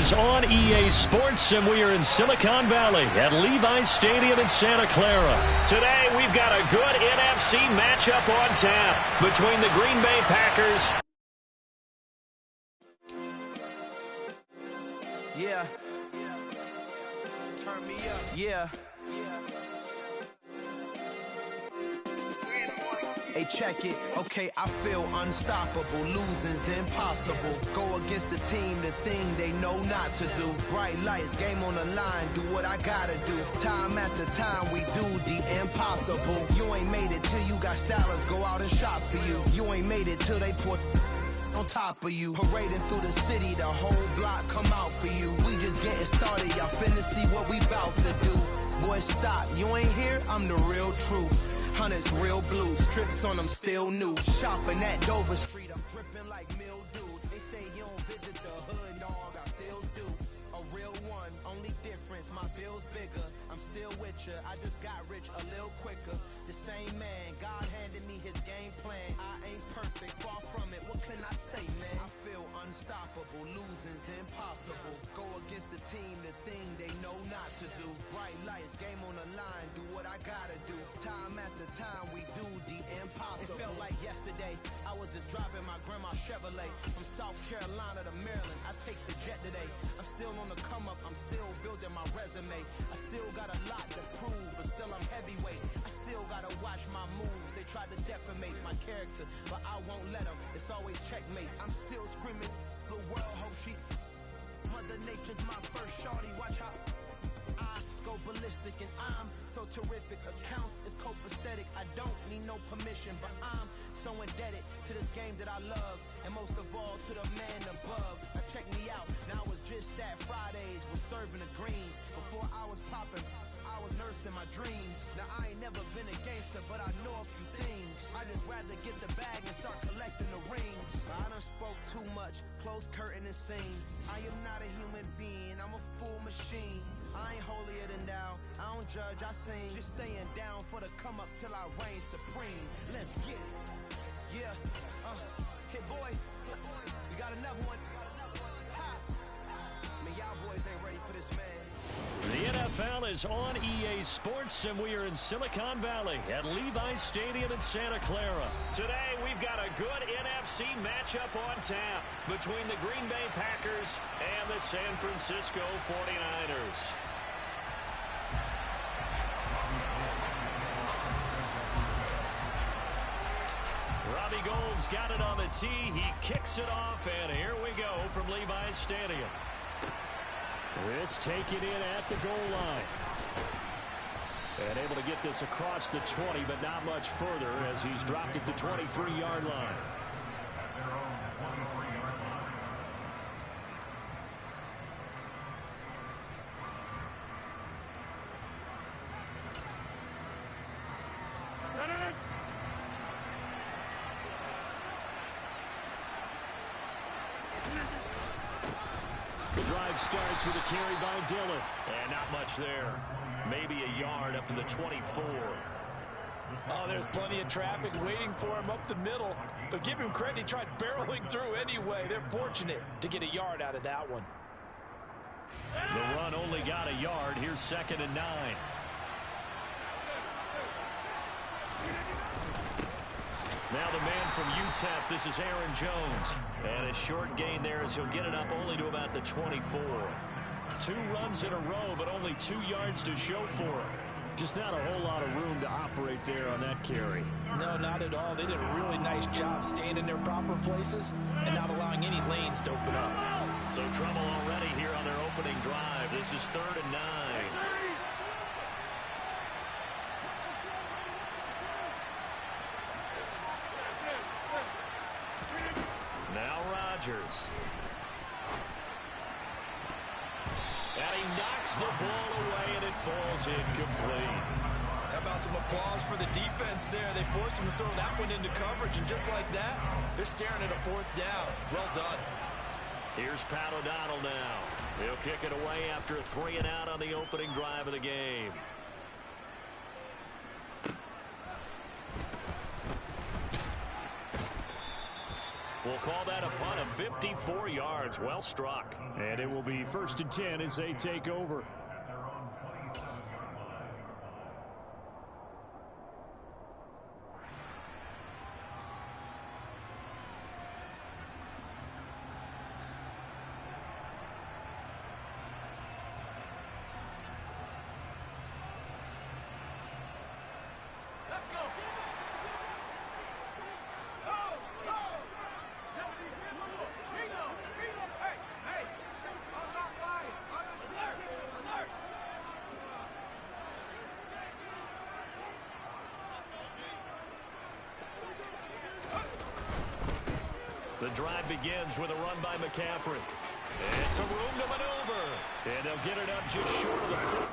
is on EA Sports, and we are in Silicon Valley at Levi's Stadium in Santa Clara. Today, we've got a good NFC matchup on tap between the Green Bay Packers. Yeah. Turn me up. Yeah. Hey, check it. Okay, I feel unstoppable. Losing's impossible. Go against the team, the thing they know not to do. Bright lights, game on the line. Do what I gotta do. Time after time, we do the impossible. You ain't made it till you got stylers go out and shop for you. You ain't made it till they put on top of you. Parading through the city, the whole block come out for you. We just getting started, y'all finna see what we bout to do. Boy, stop, you ain't here, I'm the real truth. Hunters, real blue, strips on them still new. Shopping at Dover Street, I'm dripping like mildew. They say you don't visit the hood, dog, I still do. A real one, only difference, my bill's bigger. I'm still with ya, I just got rich a little quicker. The same man, God handed me his game plan. I ain't perfect, far from it, what can I say, man? I feel unstoppable, losing's impossible. Go against the team, the thing they know not to do. Bright lights, game on the line, do what I gotta do. Time after time, we do the impossible. It felt like yesterday, I was just driving my grandma's Chevrolet. From South Carolina to Maryland, I take the jet today. I'm still on the come up, I'm still building my resume. I still got a lot to prove, but still I'm heavyweight. I still gotta watch my moves. They try to defamate my character, but I won't let them. It's always checkmate. I'm still screaming, the world hope she. Mother Nature's my first shorty. Watch how I go ballistic, and I'm so terrific. Accounts is copacetic. I don't need no permission, but I'm so indebted to this game that I love, and most of all to the man above. Now check me out. Now it's just that Fridays was serving the greens. Before I was popping, I was nursing my dreams. Now I ain't never been a gangster, but I know a few things. I just rather get the bag and start collecting the rings. I done spoke too much, close curtain and scene. I am not a human being, I'm a full machine. I ain't holier than thou, I don't judge, I sing. Just staying down for the come up till I reign supreme. Let's get it. Yeah, hit boy, we got another one. Ha! Man, y'all boys ain't ready for this, man. The NFL is on EA Sports, and we are in Silicon Valley at Levi's Stadium in Santa Clara. Today, we've got a good NFC matchup on tap between the Green Bay Packers and the San Francisco 49ers. Robbie Gould's got it on the tee. He kicks it off, and here we go from Levi's Stadium. This taken in at the goal line. And able to get this across the 20, but not much further as he's dropped it to 23-yard line. The drive starts with a carry by Dillon. And not much there. Maybe a yard up to the 24. Oh, there's plenty of traffic waiting for him up the middle. But give him credit, he tried barreling through anyway. They're fortunate to get a yard out of that one. The run only got a yard. Here's 2nd and 9. Now the man from UTEP, this is Aaron Jones. And a short gain there as he'll get it up only to about the 24. 2 runs in a row, but only 2 yards to show for him. Just not a whole lot of room to operate there on that carry. No, not at all. They did a really nice job staying in their proper places and not allowing any lanes to open up. So trouble already here on their opening drive. This is 3rd and 9. Now Rodgers. And he knocks the ball away, and it falls incomplete. How about some applause for the defense there? They forced him to throw that one into coverage, and just like that, they're staring at a 4th down. Well done. Here's Pat O'Donnell now. He'll kick it away after a 3 and out on the opening drive of the game. We'll call that a punt of 54 yards. Well struck. And it will be 1st and 10 as they take over. The drive begins with a run by McCaffrey. It's a room to maneuver. And they'll get it up just short of the foot.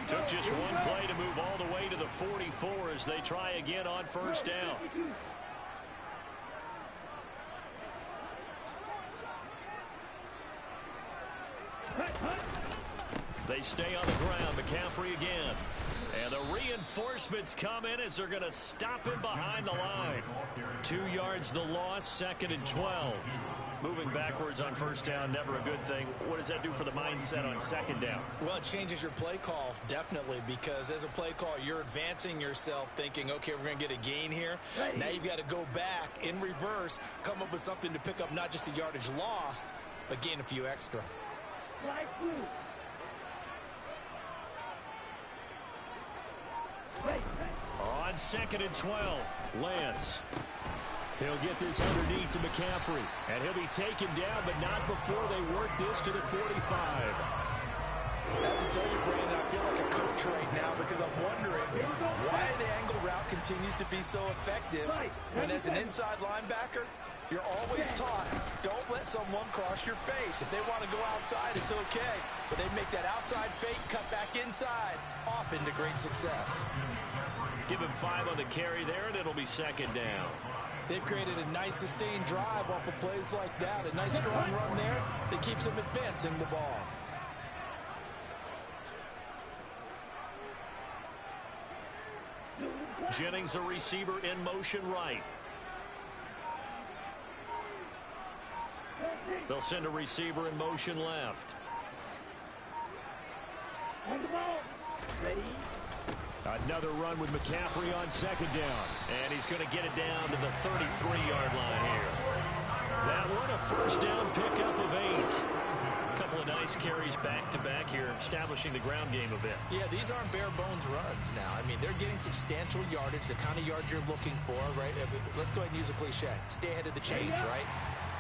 Took just one play to move all the way to the 44 as they try again on 1st down. They stay on the ground. McCaffrey again. And the reinforcements come in as they're going to stop him behind the line. 2 yards the loss, 2nd and 12. Moving backwards on 1st down, never a good thing. What does that do for the mindset on 2nd down? Well, it changes your play call, definitely, because as a play call, you're advancing yourself thinking, okay, we're going to get a gain here. Now you've got to go back in reverse, come up with something to pick up not just the yardage lost, but gain a few extra. On 2nd and 12, Lance. He'll get this underneath to McCaffrey, and he'll be taken down, but not before they work this to the 45. I have to tell you, Brandon, I feel like a coach right now because I'm wondering why the angle route continues to be so effective when as an inside linebacker, you're always taught, don't let someone cross your face. If they want to go outside, it's okay. But they make that outside fake, cut back inside, often to great success. Give him 5 on the carry there, and it'll be 2nd down. They've created a nice sustained drive off of plays like that. A nice strong run there that keeps them advancing the ball. Jennings, a receiver in motion right. They'll send a receiver in motion left. Another run with McCaffrey on 2nd down. And he's going to get it down to the 33-yard line here. That one a 1st down pickup of 8. A couple of nice carries back-to-back here, establishing the ground game a bit. Yeah, these aren't bare-bones runs now. I mean, they're getting substantial yardage, the kind of yards you're looking for, right? I mean, let's go ahead and use a cliche. Stay ahead of the change, right?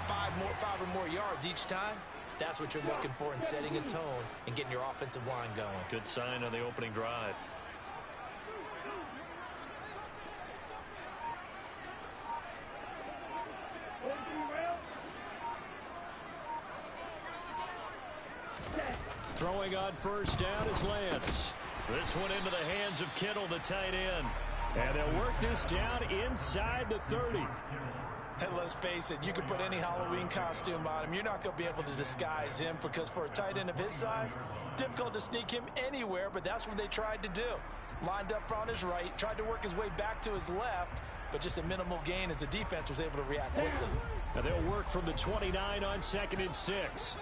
5 or more yards each time. That's what you're looking for in setting a tone and getting your offensive line going. Good sign on the opening drive. Throwing on 1st down is Lance. This one into the hands of Kittle, the tight end. And they'll work this down inside the 30. And let's face it, you can put any Halloween costume on him. You're not going to be able to disguise him because for a tight end of his size, difficult to sneak him anywhere, but that's what they tried to do. Lined up on his right, tried to work his way back to his left, but just a minimal gain as the defense was able to react quickly. Now they'll work from the 29 on 2nd and 6.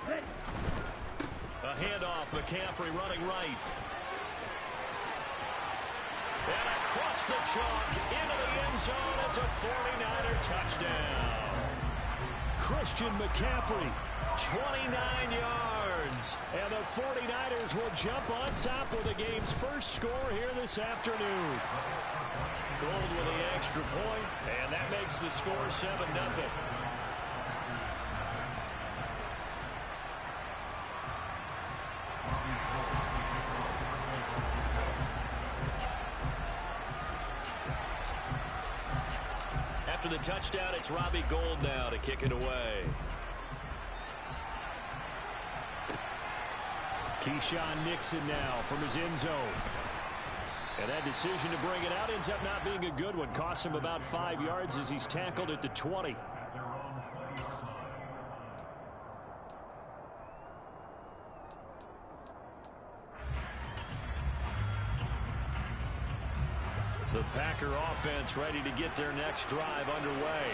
A handoff, McCaffrey running right. And across the chalk, into the end zone, it's a 49er touchdown. Christian McCaffrey, 29 yards. And the 49ers will jump on top with the game's first score here this afternoon. Gold with the extra point, and that makes the score 7-0. After the touchdown, it's Robbie Gould now to kick it away. Keyshawn Nixon now from his end zone. And that decision to bring it out ends up not being a good one. Costs him about 5 yards as he's tackled at the 20. The Packer offense ready to get their next drive underway.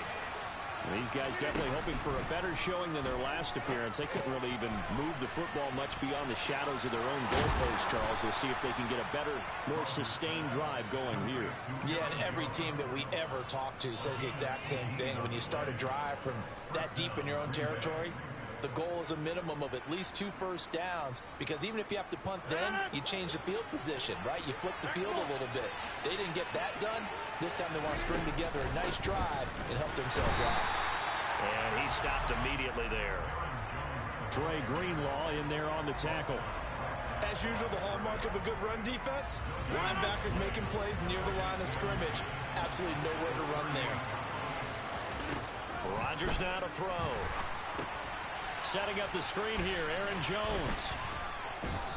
These guys definitely hoping for a better showing than their last appearance. They couldn't really even move the football much beyond the shadows of their own goalpost, Charles. We'll see if they can get a better, more sustained drive going here. Yeah, and every team that we ever talk to says the exact same thing. When you start a drive from that deep in your own territory, the goal is a minimum of at least 2 first downs, because even if you have to punt then, you change the field position, right? You flip the field a little bit. They didn't get that done. This time they want to string together a nice drive and help themselves out. And he stopped immediately there. Dre Greenlaw in there on the tackle. As usual, the hallmark of a good run defense, linebackers making plays near the line of scrimmage. Absolutely nowhere to run there. Rodgers now to throw. Setting up the screen here, Aaron Jones.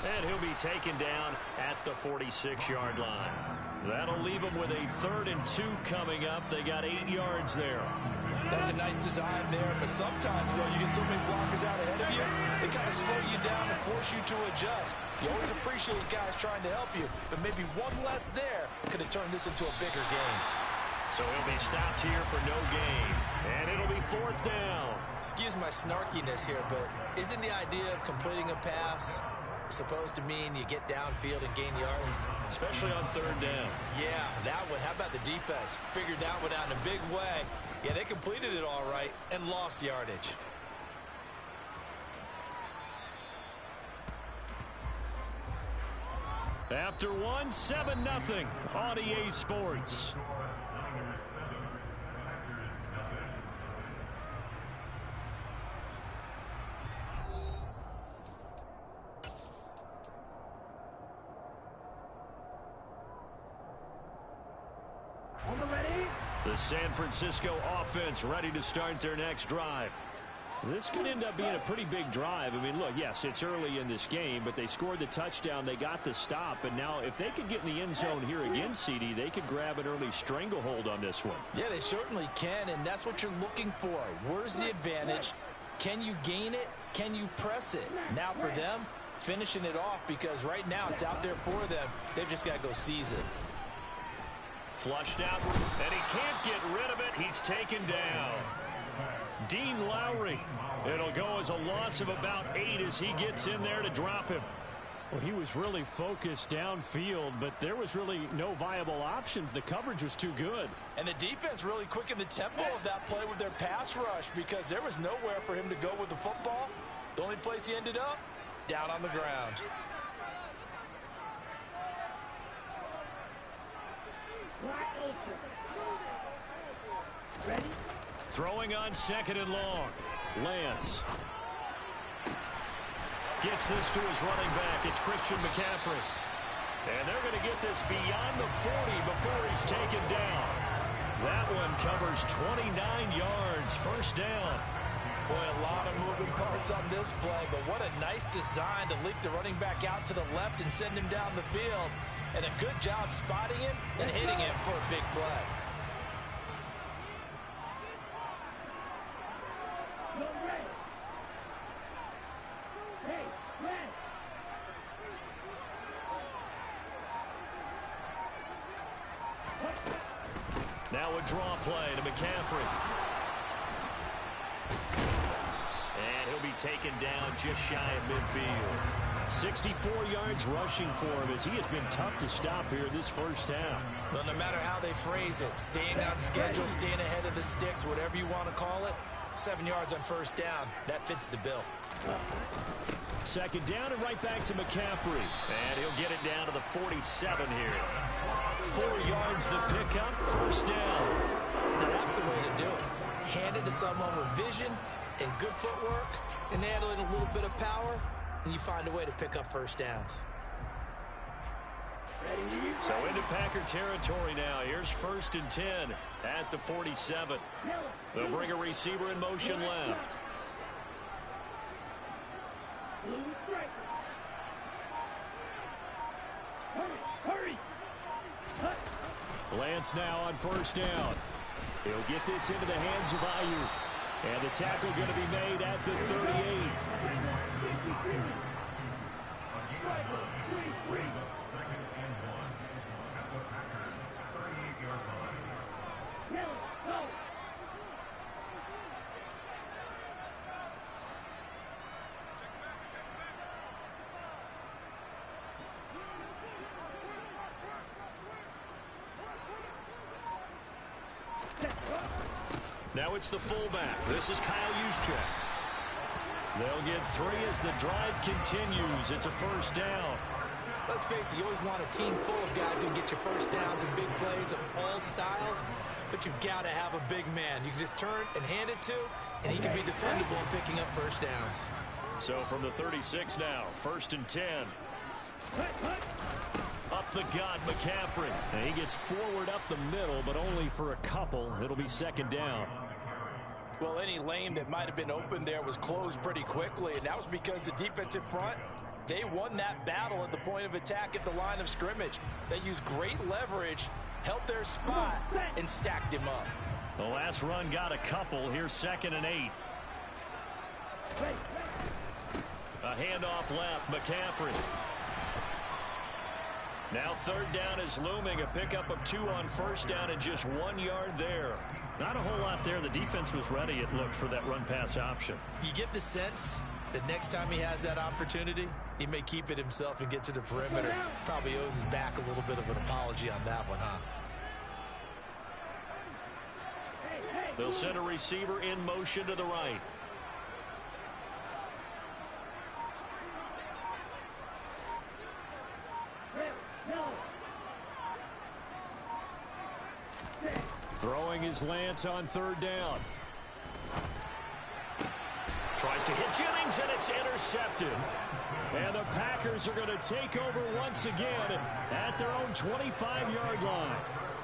And he'll be taken down at the 46-yard line. That'll leave them with a 3rd and 2 coming up. They got 8 yards there. That's a nice design there, but sometimes, though, you get so many blockers out ahead of you, they kind of slow you down and force you to adjust. You always appreciate guys trying to help you, but maybe one less there could have turned this into a bigger game. So he'll be stopped here for no gain. And it'll be 4th down. Excuse my snarkiness here, but isn't the idea of completing a pass supposed to mean you get downfield and gain yards? Especially on 3rd down. Yeah, that one. How about the defense? Figured that one out in a big way. Yeah, they completed it all right and lost yardage. After one, 7-0 on EA Sports. The San Francisco offense ready to start their next drive. This could end up being a pretty big drive. I mean, look, yes, it's early in this game, but they scored the touchdown. They got the stop. And now if they could get in the end zone here again, CD, they could grab an early stranglehold on this one. Yeah, they certainly can, and that's what you're looking for. Where's the advantage? Can you gain it? Can you press it? Now for them, finishing it off, because right now it's out there for them. They've just got to go seize it. Flushed out, and he can't get rid of it. He's taken down. Dean Lowry. It'll go as a loss of about 8 as he gets in there to drop him. Well, he was really focused downfield, but there was really no viable options. The coverage was too good. And the defense really quickened the tempo of that play with their pass rush, because there was nowhere for him to go with the football. The only place he ended up, down on the ground. Ready? Throwing on 2nd and long. Lance gets this to his running back. It's Christian McCaffrey. And they're going to get this beyond the 40 before he's taken down. That one covers 29 yards. 1st down. Boy, a lot of moving parts on this play, but what a nice design to leak the running back out to the left and send him down the field. And a good job spotting him and hitting him for a big play. Now a draw play to McCaffrey. And he'll be taken down just shy of midfield. 64 yards rushing for him, as he has been tough to stop here this 1st half. Well, no matter how they phrase it, staying on schedule, staying ahead of the sticks, whatever you want to call it, 7 yards on first down. That fits the bill. Second down and right back to McCaffrey. And he'll get it down to the 47 here. 4 yards the pickup, first down. Now that's the way to do it. Hand it to someone with vision and good footwork and handle it a little bit of power, and you find a way to pick up first downs. So into Packer territory now. Here's 1st and 10 at the 47. They'll bring a receiver in motion left. Lance now on first down. He'll get this into the hands of Ayuk. And the tackle going to be made at the 38. Now it's the fullback. This is Kyle Juszczyk. They'll get 3 as the drive continues. It's a first down. Let's face it, you always want a team full of guys who can get you first downs and big plays of all styles, but you've got to have a big man. You can just turn and hand it to, and he can be dependable in picking up first downs. So from the 36 now, 1st and 10. Up the gut, McCaffrey. And he gets forward up the middle, but only for a couple. It'll be 2nd down. Well, any lane that might have been open there was closed pretty quickly, and that was because the defensive front, they won that battle at the point of attack at the line of scrimmage. They used great leverage, held their spot, and stacked him up. The last run got a couple. Here's 2nd and 8. A handoff left, McCaffrey. Now 3rd down is looming. A pickup of 2 on first down and just 1 yard there. Not a whole lot there. The defense was ready, it looked, for that run-pass option. You get the sense that next time he has that opportunity, he may keep it himself and get to the perimeter. Probably owes his back a little bit of an apology on that one, huh? They'll send a receiver in motion to the right. Throwing is Lance on 3rd down. Tries to hit Jennings, and it's intercepted. And the Packers are going to take over once again at their own 25-yard line.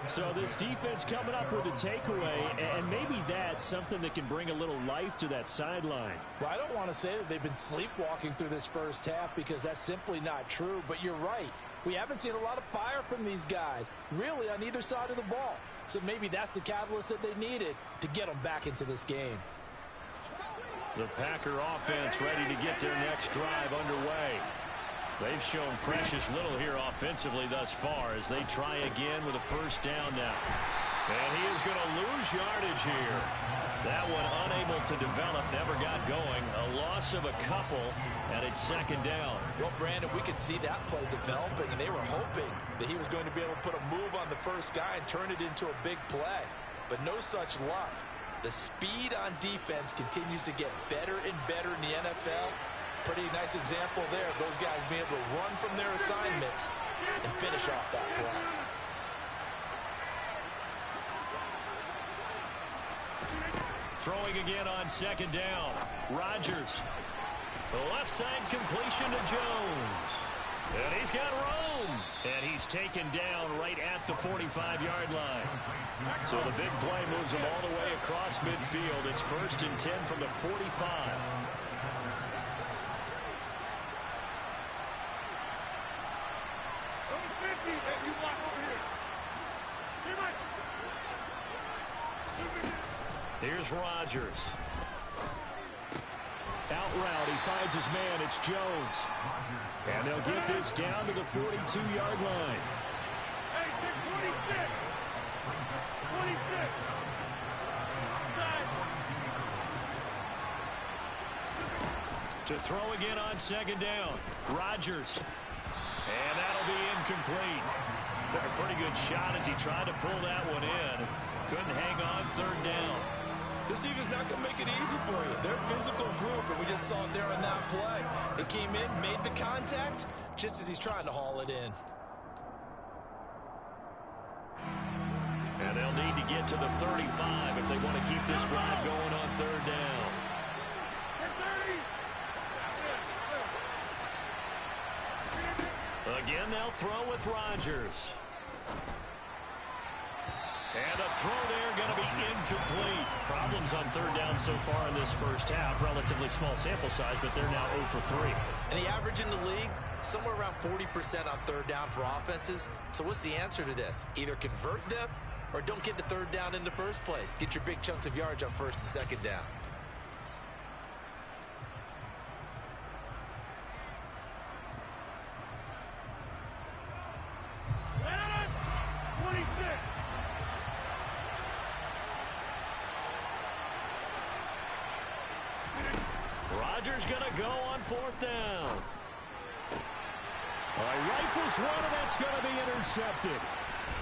So this defense coming up with a takeaway, and maybe that's something that can bring a little life to that sideline. Well, I don't want to say that they've been sleepwalking through this first half because that's simply not true, but you're right. We haven't seen a lot of fire from these guys, really, on either side of the ball. So maybe that's the catalyst that they needed to get them back into this game. The Packer offense ready to get their next drive underway. They've shown precious little here offensively thus far as they try again with a first down now. And he is going to lose yardage here. That one unable to develop, never got going. A loss of a couple, and it's 2nd down. Well, Brandon, we could see that play developing, and they were hoping that he was going to be able to put a move on the first guy and turn it into a big play. But no such luck. The speed on defense continues to get better and better in the NFL. Pretty nice example there of those guys being able to run from their assignments and finish off that play. Throwing again on 2nd down. Rodgers. The left side completion to Jones. And he's got room. And he's taken down right at the 45-yard line. So the big play moves him all the way across midfield. It's 1st and 10 from the 45. Here's Rodgers. Out route, he finds his man. It's Jones. And they'll get this down to the 42-yard line. To throw again on 2nd down. Rodgers. And that'll be incomplete. Took a pretty good shot as he tried to pull that one in. Couldn't hang on 3rd down. This defense is not going to make it easy for you. They're a physical group, and we just saw it there on that play. They came in, made the contact, just as he's trying to haul it in. And they'll need to get to the 35 if they want to keep this drive going on third down. Again, they'll throw with Rodgers. And a throw there going to be incomplete. Problems on third down so far in this first half. Relatively small sample size, but they're now 0 for 3. And the average in the league, somewhere around 40% on third down for offenses. So what's the answer to this? Either convert them or don't get to third down in the first place. Get your big chunks of yards on first and second down. Rodgers going to go on fourth down. Rifles one, and that's going to be intercepted.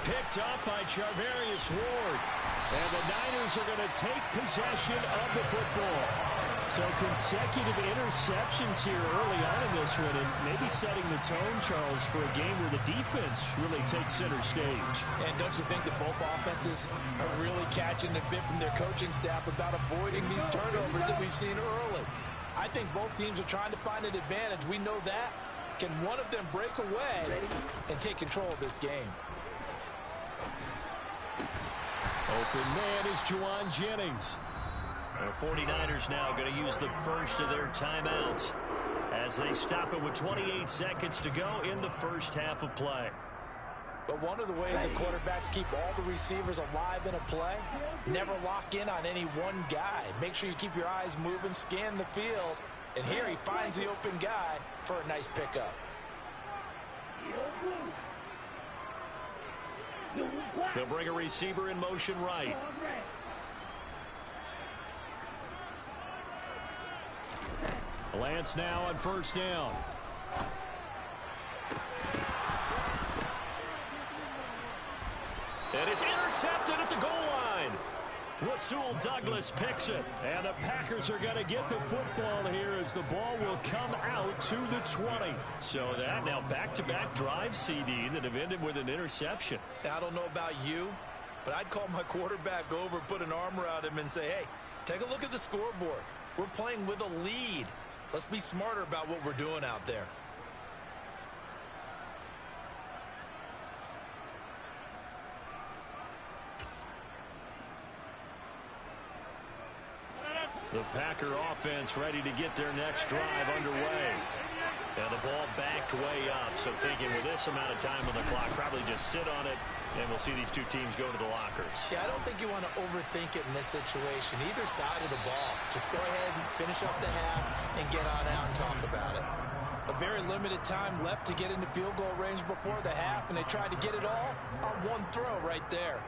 Picked up by Charvarius Ward. And the Niners are going to take possession of the football. So consecutive interceptions here early on in this one, and maybe setting the tone, Charles, for a game where the defense really takes center stage. And don't you think that both offenses are really catching a bit from their coaching staff about avoiding these turnovers that we've seen early? I think both teams are trying to find an advantage. We know that. Can one of them break away and take control of this game? Open man is Juwan Jennings. The 49ers now going to use the first of their timeouts as they stop it with 28 seconds to go in the first half of play. But one of the ways that quarterbacks keep all the receivers alive in a play, never lock in on any one guy. Make sure you keep your eyes moving, scan the field, and here he finds the open guy for a nice pickup. They'll bring a receiver in motion right. Lance now on first down. And it's intercepted at the goal line. Rasul Douglas picks it. And the Packers are going to get the football here as the ball will come out to the 20. So that now back-to-back drives, CD, that have ended with an interception. Now, I don't know about you, but I'd call my quarterback over, put an arm around him, and say, hey, take a look at the scoreboard. We're playing with a lead. Let's be smarter about what we're doing out there. The Packer offense ready to get their next drive underway. And the ball backed way up. So thinking with this amount of time on the clock, probably just sit on it, and we'll see these two teams go to the lockers. Yeah, I don't think you want to overthink it in this situation. Either side of the ball. Just go ahead and finish up the half and get on out and talk about it. A very limited time left to get into field goal range before the half, and they tried to get it all on one throw right there.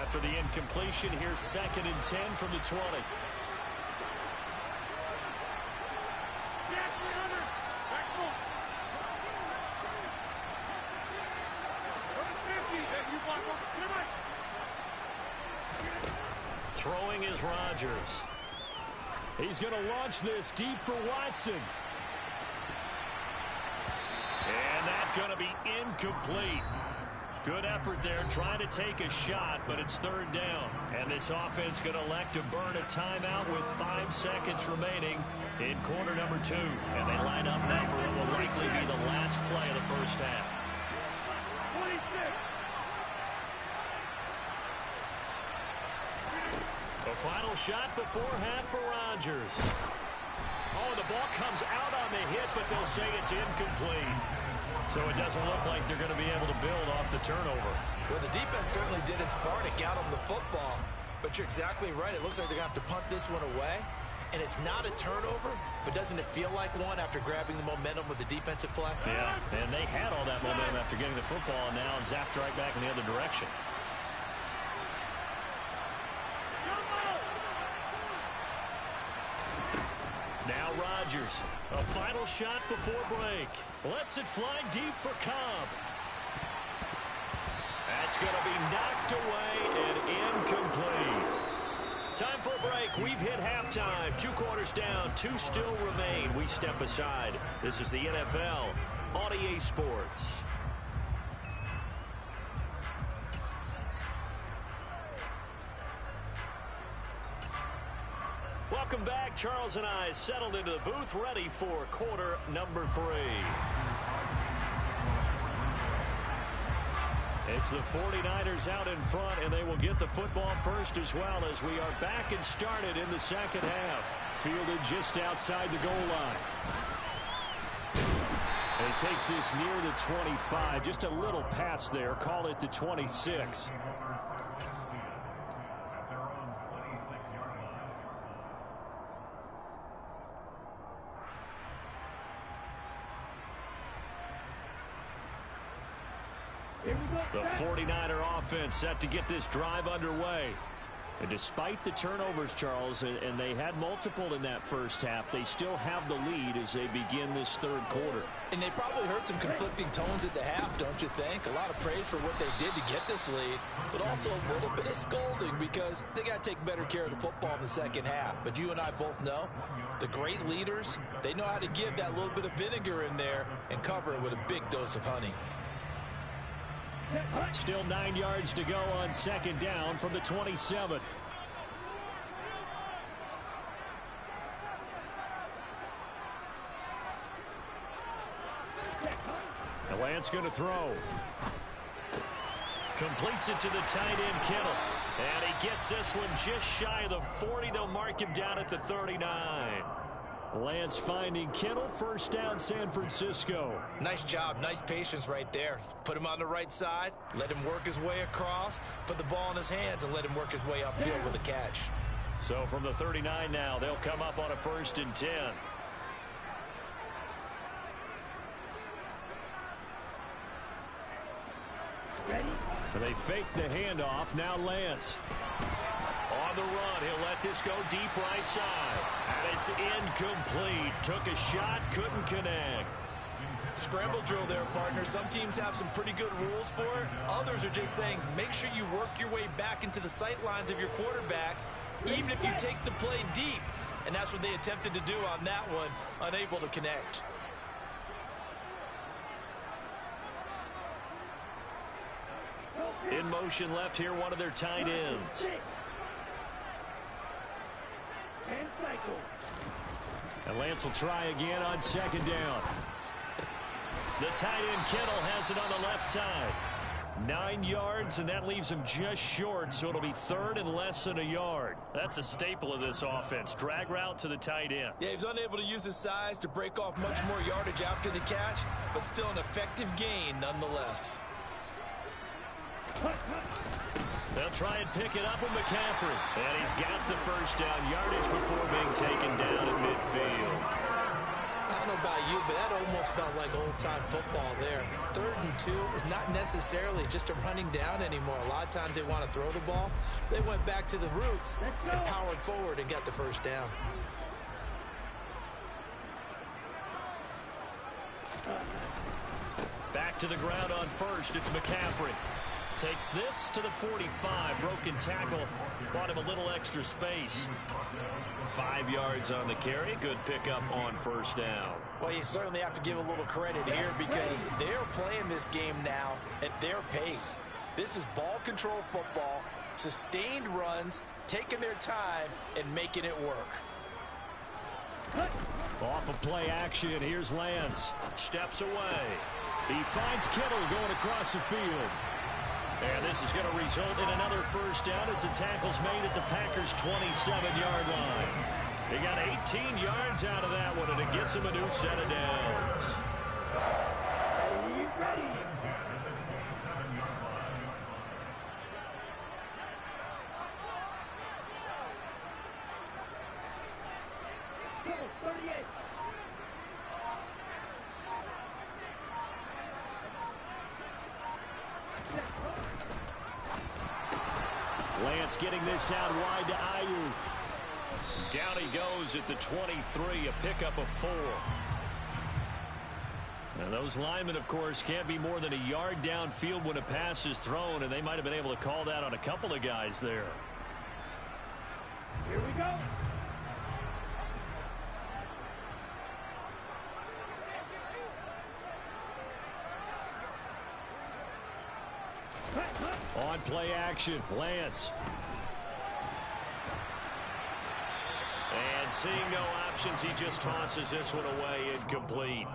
After the incompletion, here's 2nd and 10 from the 20. Throwing is Rodgers. He's going to launch this deep for Watson. And that's going to be incomplete. Good effort there, trying to take a shot, but it's third down. And this offense going to elect to burn a timeout with 5 seconds remaining in quarter number 2. And they line up now for what will likely be the last play of the first half. 26. The final shot before half for Rodgers. Oh, the ball comes out on the hit, but they'll say it's incomplete. So it doesn't look like they're going to be able to build off the turnover. Well, the defense certainly did its part. It got them the football. But you're exactly right. It looks like they're going to have to punt this one away. And it's not a turnover, but doesn't it feel like one after grabbing the momentum with the defensive play? Yeah, and they had all that momentum after getting the football, and now zapped right back in the other direction. Now Rodgers, a final shot before break. Lets it fly deep for Cobb. That's going to be knocked away halftime. 2 quarters down, 2 still remain. We step aside. This is the NFL on EA Sports. Welcome back. Charles and I settled into the booth, ready for quarter number 3. It's the 49ers out in front, and they will get the football first as well as we are back and started in the second half. Fielded just outside the goal line. And he takes this near the 25. Just a little pass there. Call it the 26. The 49er offense set to get this drive underway. And despite the turnovers, Charles, and they had multiple in that first half, they still have the lead as they begin this third quarter. And they probably heard some conflicting tones at the half, don't you think? A lot of praise for what they did to get this lead, but also a little bit of scolding because they got to take better care of the football in the second half. But you and I both know the great leaders, they know how to give that little bit of vinegar in there and cover it with a big dose of honey. Still 9 yards to go on second down from the 27. And Lance going to throw. Completes it to the tight end, Kittle. And he gets this one just shy of the 40. They'll mark him down at the 39. Lance finding Kittle. First down, San Francisco. Nice job. Nice patience right there. Put him on the right side. Let him work his way across. Put the ball in his hands and let him work his way upfield with a catch. So from the 39 now, they'll come up on a 1st and 10. Ready? And they fake the handoff. Now Lance. On the run, he'll let this go deep right side. And it's incomplete. Took a shot, couldn't connect. Scramble drill there, partner. Some teams have some pretty good rules for it. Others are just saying, make sure you work your way back into the sight lines of your quarterback, even if you take the play deep. And that's what they attempted to do on that one, unable to connect. In motion left here, one of their tight ends. And Lance will try again on second down. The tight end Kittle has it on the left side. 9 yards, and that leaves him just short, so it'll be 3rd and less than a yard. That's a staple of this offense. Drag route to the tight end. Yeah, he was unable to use his size to break off much more yardage after the catch, but still an effective gain nonetheless. They'll try and pick it up with McCaffrey. And he's got the first down yardage before being taken down at midfield. I don't know about you, but that almost felt like old-time football there. 3rd and 2 is not necessarily just a running down anymore. A lot of times they want to throw the ball. They went back to the roots and powered forward and got the first down. Back to the ground on first. It's McCaffrey. Takes this to the 45. Broken tackle. Bought him a little extra space. 5 yards on the carry. Good pickup on first down. Well, you certainly have to give a little credit here because they're playing this game now at their pace. This is ball control football, sustained runs, taking their time, and making it work. Off of play action, here's Lance. Steps away. He finds Kittle going across the field. And this is going to result in another first down as the tackle's made at the Packers' 27-yard line. They got 18 yards out of that one, and it gets them a new set of downs. Ready. Lance getting this out wide to Ayuk. Down he goes at the 23, a pickup of 4. And those linemen, of course, can't be more than a yard downfield when a pass is thrown, and they might have been able to call that on a couple of guys there. Here we go. play action. Lance. And seeing no options, he just tosses this one away, incomplete.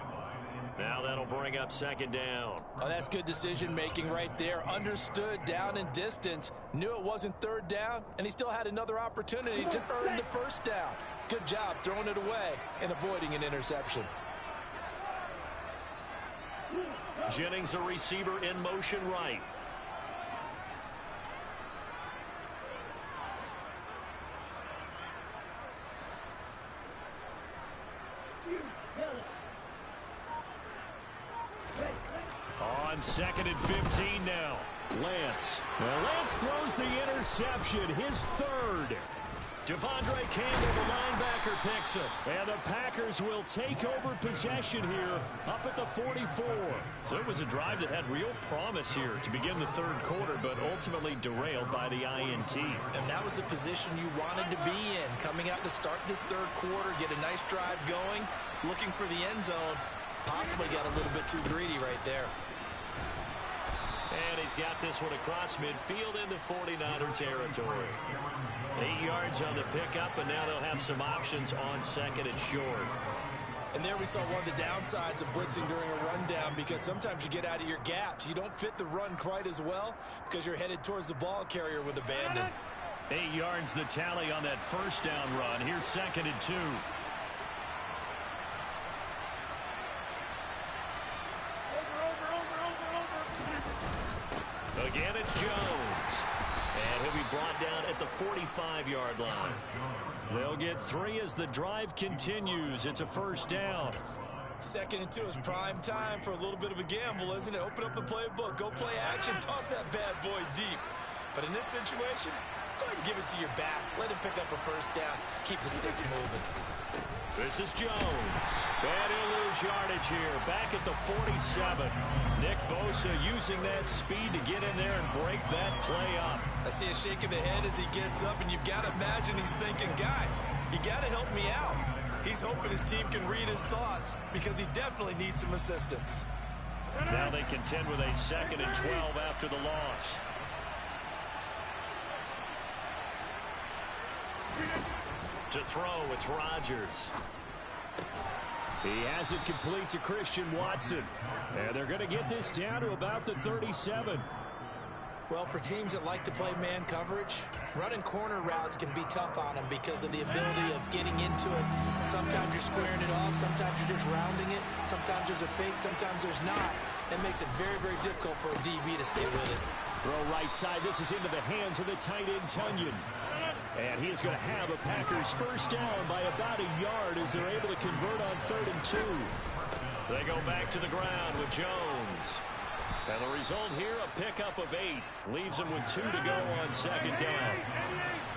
Now that'll bring up second down. Oh, that's good decision-making right there. Understood down and distance. Knew it wasn't third down, and he still had another opportunity to earn the first down. Good job throwing it away and avoiding an interception. Jennings, a receiver in motion right. On 2nd and 15 now. Lance. Well, Lance throws the interception, his third. Devondre Campbell, the linebacker, picks it. And the Packers will take over possession here up at the 44. So it was a drive that had real promise here to begin the third quarter, but ultimately derailed by the INT. And that was the position you wanted to be in. Coming out to start this third quarter, get a nice drive going, looking for the end zone. Possibly got a little bit too greedy right there. And he's got this one across midfield into 49er territory. 8 yards on the pickup, and now they'll have some options on 2nd and short. And there we saw one of the downsides of blitzing during a rundown, because sometimes you get out of your gaps. You don't fit the run quite as well because you're headed towards the ball carrier with abandon. 8 yards the tally on that first down run. Here's 2nd and 2. Again, it's Jones. And he'll be brought down at the 45-yard line. They'll get 3 as the drive continues. It's a first down. 2nd and 2 is prime time for a little bit of a gamble, isn't it? Open up the playbook, go play action, toss that bad boy deep. But in this situation, go ahead and give it to your back. Let him pick up a first down. Keep the sticks moving. This is Jones. And he'll lose yardage here. Back at the 47. Nick Bosa using that speed to get in there and break that play up. I see a shake of the head as he gets up, and you've got to imagine he's thinking, guys, you got to help me out. He's hoping his team can read his thoughts because he definitely needs some assistance. Now they contend with a 2nd and 12 after the loss. To throw, it's Rodgers. He has it complete to Christian Watson. And they're going to get this down to about the 37. Well, for teams that like to play man coverage, running corner routes can be tough on them because of the ability of getting into it. Sometimes you're squaring it off. Sometimes you're just rounding it. Sometimes there's a fake. Sometimes there's not. That makes it very, very difficult for a DB to stay with it. Throw right side. This is into the hands of the tight end, Tunyon. And he is going to have a Packers first down by about a yard as they're able to convert on 3rd and 2. They go back to the ground with Jones. And the result here, a pickup of 8. Leaves them with 2 to go on 2nd down.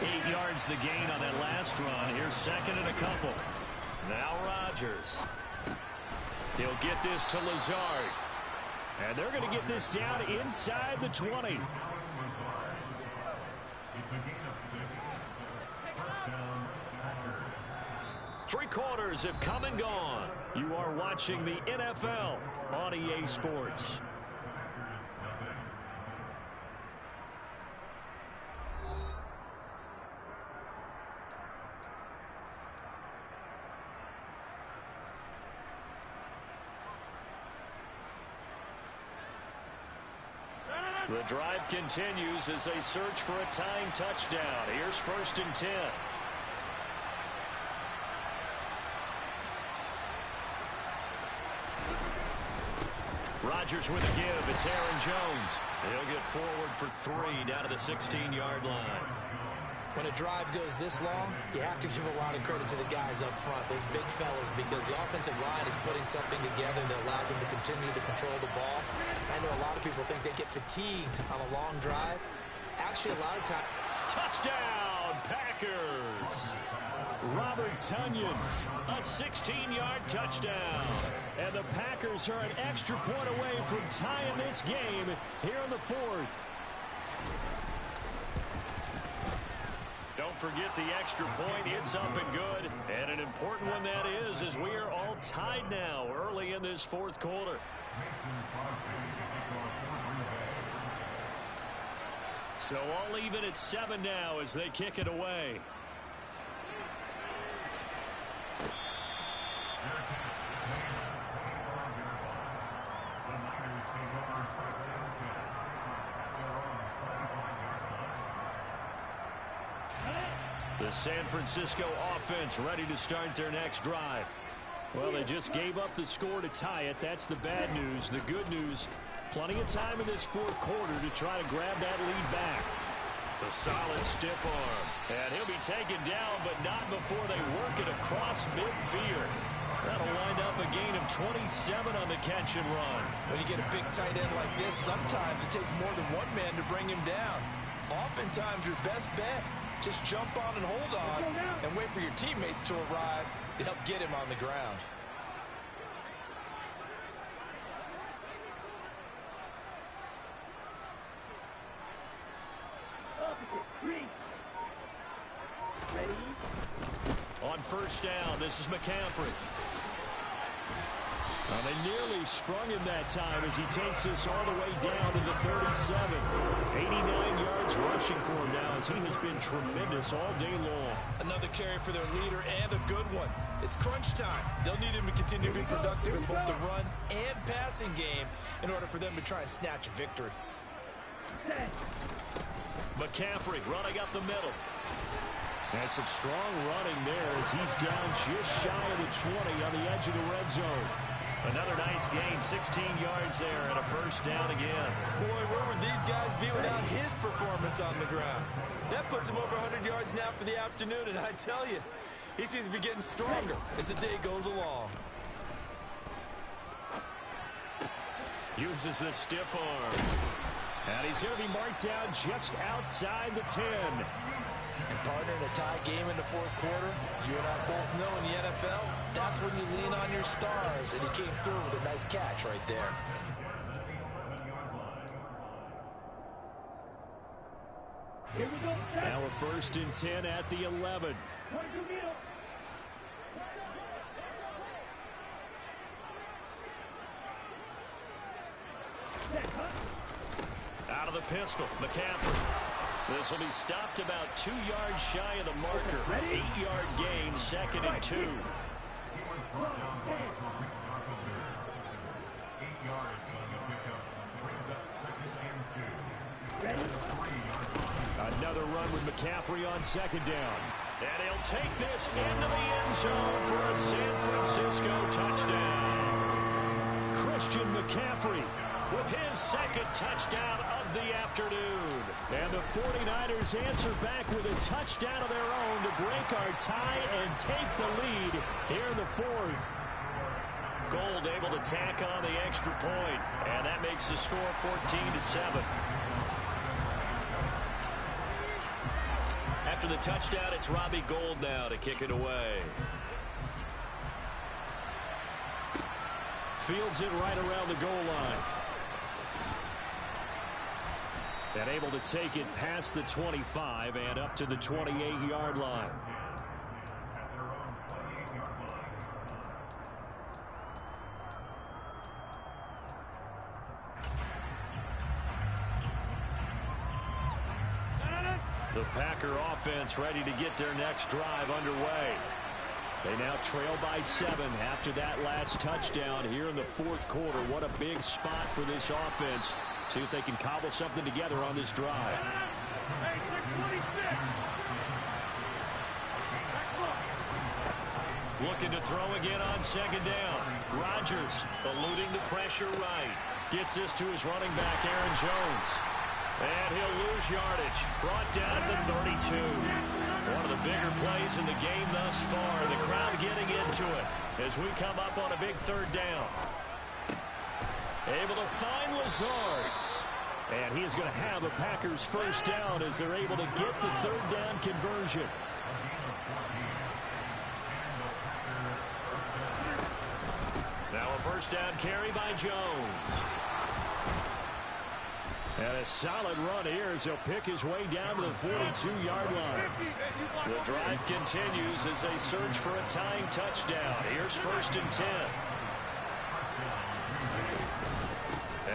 8 yards the gain on that last run. Here's 2nd and a couple. Now Rodgers. He'll get this to Lazard. And they're going to get this down inside the 20. Three quarters have come and gone. You are watching the NFL on EA Sports. The drive continues as they search for a tying touchdown. Here's 1st and 10. Rodgers with a give. It's Aaron Jones. He'll get forward for 3 down to the 16-yard line. When a drive goes this long, you have to give a lot of credit to the guys up front, those big fellas, because the offensive line is putting something together that allows them to continue to control the ball. I know a lot of people think they get fatigued on a long drive. Actually, a lot of time. Touchdown, Packers! Robert Tunyon, a 16-yard touchdown. And the Packers are an extra point away from tying this game here in the 4th. Don't forget the extra point. It's up and good. And an important one that is, as we are all tied now early in this 4th quarter. So all even at 7 now as they kick it away. The San Francisco offense ready to start their next drive. Well, they just gave up the score to tie it. That's the bad news. The good news, plenty of time in this fourth quarter to try to grab that lead back. The solid stiff arm. And he'll be taken down, but not before they work it across midfield. That'll wind up a gain of 27 on the catch and run. When you get a big tight end like this, sometimes it takes more than one man to bring him down. Oftentimes, your best bet, just jump on and hold on and wait for your teammates to arrive to help get him on the ground. On first down, this is McCaffrey. Well, they nearly sprung him that time as he takes this all the way down to the 37. 89 yards rushing for him now as he has been tremendous all day long. Another carry for their leader and a good one. It's crunch time. They'll need him to continue to be productive in both the run and passing game in order for them to try and snatch a victory. McCaffrey running up the middle. And some strong running there as he's down just shy of the 20 on the edge of the red zone. Another nice gain, 16 yards there, and a first down again. Boy, where would these guys be without his performance on the ground? That puts him over 100 yards now for the afternoon, and I tell you, he seems to be getting stronger as the day goes along. Uses the stiff arm. And he's going to be marked down just outside the 10. And partner, in a tie game in the fourth quarter, you and I both know in the NFL, that's when you lean on your stars, and he came through with a nice catch right there. Now a first and 10 at the 11. Out of the pistol, McCaffrey. This will be stopped about 2 yards shy of the marker. 8-yard gain, second and 2. Another run with McCaffrey on second down. And he'll take this into the end zone for a San Francisco touchdown. Christian McCaffrey with his second touchdown of the afternoon. And the 49ers answer back with a touchdown of their own to break our tie and take the lead here in the fourth. Gold able to tack on the extra point, and that makes the score 14-7. After the touchdown, it's Robbie Gould now to kick it away. Fields it right around the goal line. And able to take it past the 25 and up to the 28-yard line. The Packer offense ready to get their next drive underway. They now trail by 7 after that last touchdown here in the fourth quarter. What a big spot for this offense. See if they can cobble something together on this drive. Looking to throw again on second down. Rodgers eluding the pressure right. Gets this to his running back, Aaron Jones. And he'll lose yardage. Brought down at the 32. One of the bigger plays in the game thus far. The crowd getting into it as we come up on a big third down. Able to find Lazard. And he is going to have a Packers first down as they're able to get the third down conversion. Now a first down carry by Jones. And a solid run here as he'll pick his way down to the 42-yard line. The drive continues as they search for a tying touchdown. Here's first and 10.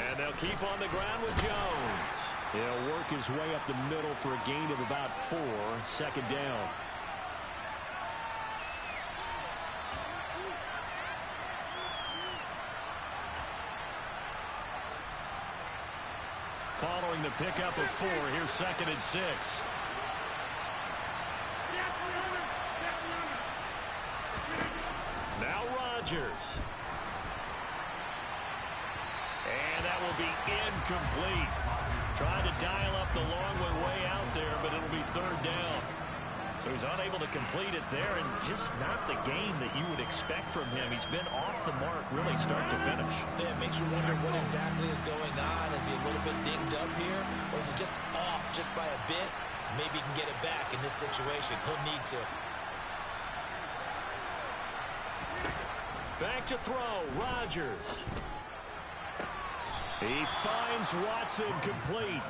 And they'll keep on the ground with Jones. He'll work his way up the middle for a gain of about 4. Second down. Following the pickup of 4, here's 2nd and 6. Now Rodgers. And that will be incomplete. Trying to dial up the long way out there, but it'll be 3rd down. So he's unable to complete it there, and just not the game that you would expect from him. He's been off the mark really start to finish. Yeah, it makes you wonder what exactly is going on. Is he a little bit dinged up here, or is it just off just by a bit? Maybe he can get it back in this situation. He'll need to. Back to throw, Rodgers. He finds Watson complete.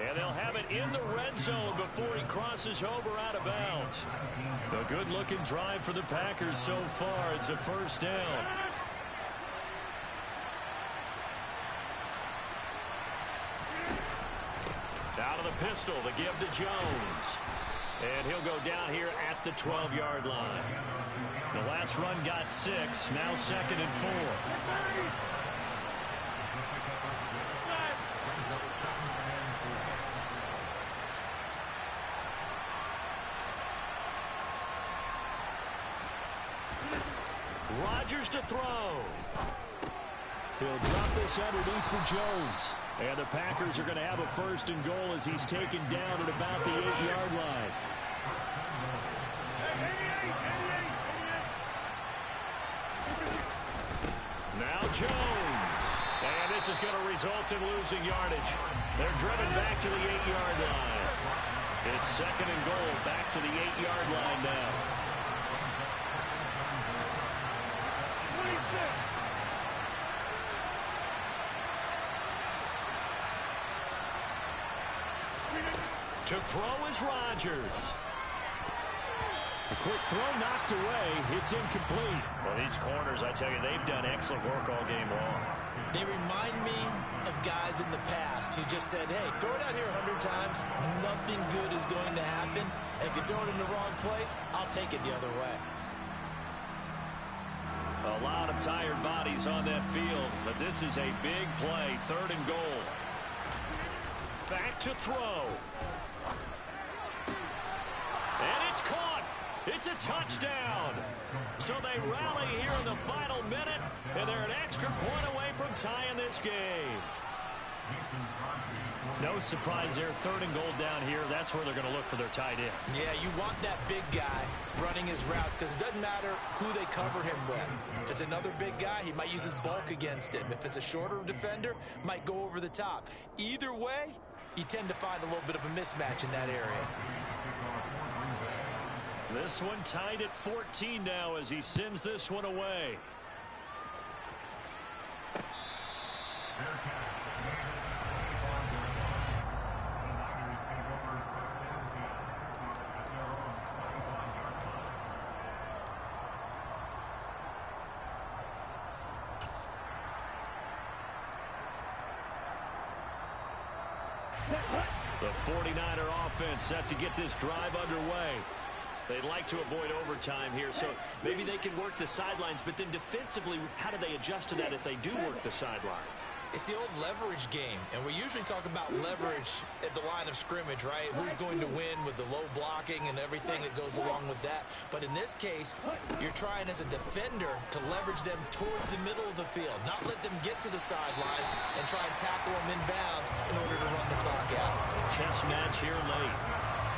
And they'll have it in the red zone before he crosses over out of bounds. A good-looking drive for the Packers so far. It's a 1st down. Out of the pistol to give to Jones. And he'll go down here at the 12-yard line. The last run got 6. Now 2nd and 4. Rodgers to throw. He'll drop this underneath for Jones. And the Packers are going to have a 1st and goal as he's taken down at about the 8-yard line. Now Jones. And this is going to result in losing yardage. They're driven back to the 8-yard line. It's 2nd and goal back to the 8-yard line now. To throw is Rodgers. A quick throw knocked away. It's incomplete. Well, these corners, I tell you, they've done excellent work all game long. They remind me of guys in the past who just said, hey, throw it out here 100 times. Nothing good is going to happen. And if you throw it in the wrong place, I'll take it the other way. A lot of tired bodies on that field, but this is a big play. 3rd and goal. Back to throw. And it's caught. It's a touchdown. So they rally here in the final minute, and they're an extra point away from tying this game. No surprise there. 3rd and goal down here. That's where they're going to look for their tight end. Yeah, you want that big guy running his routes because it doesn't matter who they cover him with. If it's another big guy, he might use his bulk against him. If it's a shorter defender, might go over the top. Either way, you tend to find a little bit of a mismatch in that area. This one tied at 14 now as he sends this one away. The 49er offense set to get this drive underway. They'd like to avoid overtime here, so maybe they can work the sidelines, but then defensively, how do they adjust to that if they do work the sideline? It's the old leverage game, and we usually talk about leverage at the line of scrimmage, right? Who's going to win with the low blocking and everything that goes along with that. But in this case, you're trying as a defender to leverage them towards the middle of the field, not let them get to the sidelines and try and tackle them inbounds in order to run the clock out. Chess match here late.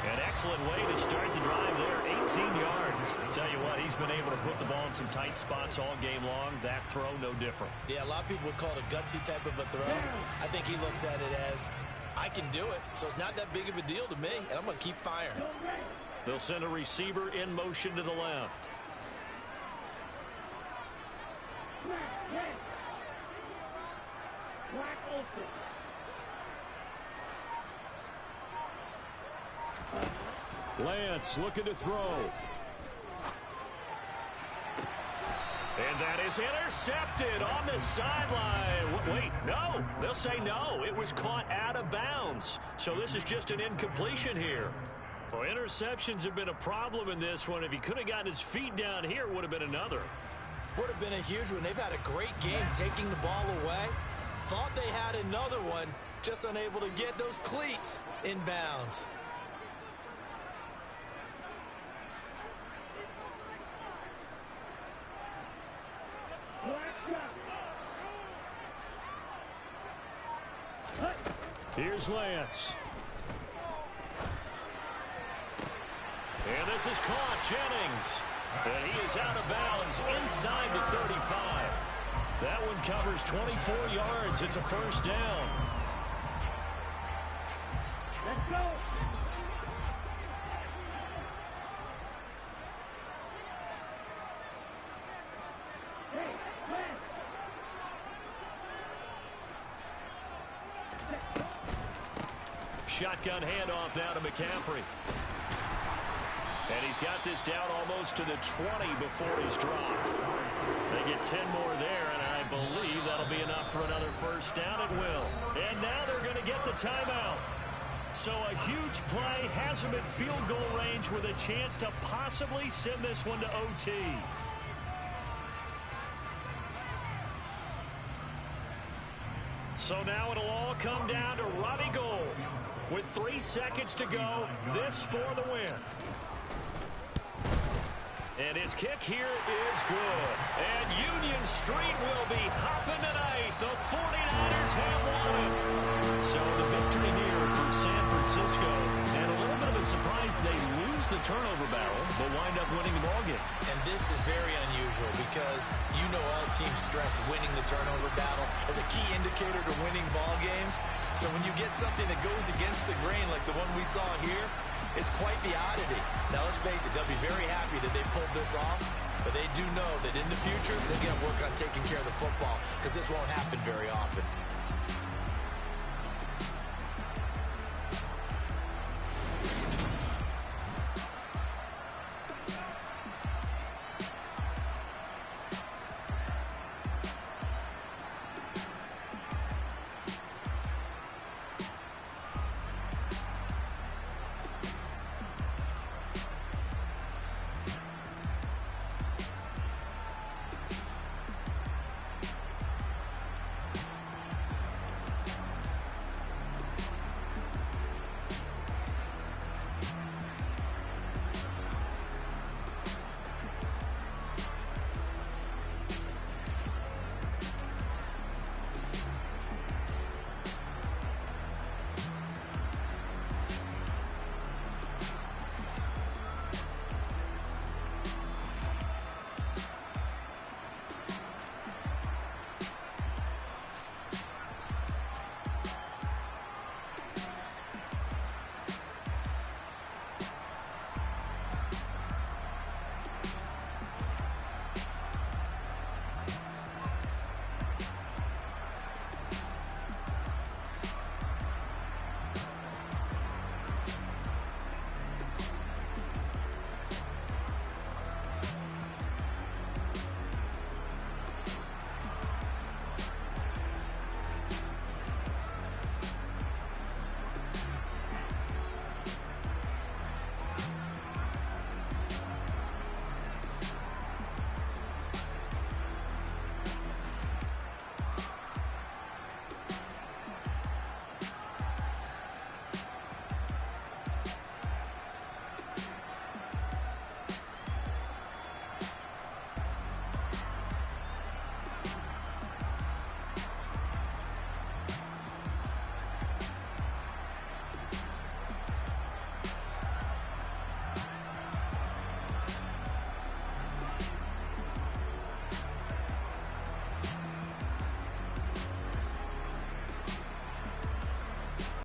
An excellent way to start the drive there, 18 yards. Tell you what, he's been able to put the ball in some tight spots all game long. That throw, no different. Yeah, a lot of people would call it a gutsy type of a throw. I think he looks at it as, I can do it, so it's not that big of a deal to me, and I'm going to keep firing. They'll send a receiver in motion to the left. Lance looking to throw. And that is intercepted on the sideline. Wait, no. They'll say no. It was caught out of bounds. So this is just an incompletion here. Well, interceptions have been a problem in this one. If he could have gotten his feet down here, it would have been another. Would have been a huge one. They've had a great game taking the ball away. Thought they had another one, just unable to get those cleats in bounds. Here's Lance. And this is caught. Jennings. And he is out of bounds inside the 35. That one covers 24 yards. It's a first down. Let's go. Shotgun handoff now to McCaffrey. And he's got this down almost to the 20 before he's dropped. They get 10 more there, and I believe that'll be enough for another first down. It will. And now they're going to get the timeout. So a huge play has them in field goal range with a chance to possibly send this one to OT. So now it'll all come down to Robbie Gould. With 3 seconds to go, this for the win. And his kick here is good. And Union Street will be hopping tonight. The 49ers have won it. So the victory here for San Francisco. And a little bit of a surprise, they lose the turnover battle, but wind up winning the ballgame. And this is very unusual because you know all teams stress winning the turnover battle as a key indicator to winning ball games. So when you get something that goes against the grain like the one we saw here, it's quite the oddity. Now, let's face it, they'll be very happy that they pulled this off, but they do know that in the future, they're going to work on taking care of the football because this won't happen very often.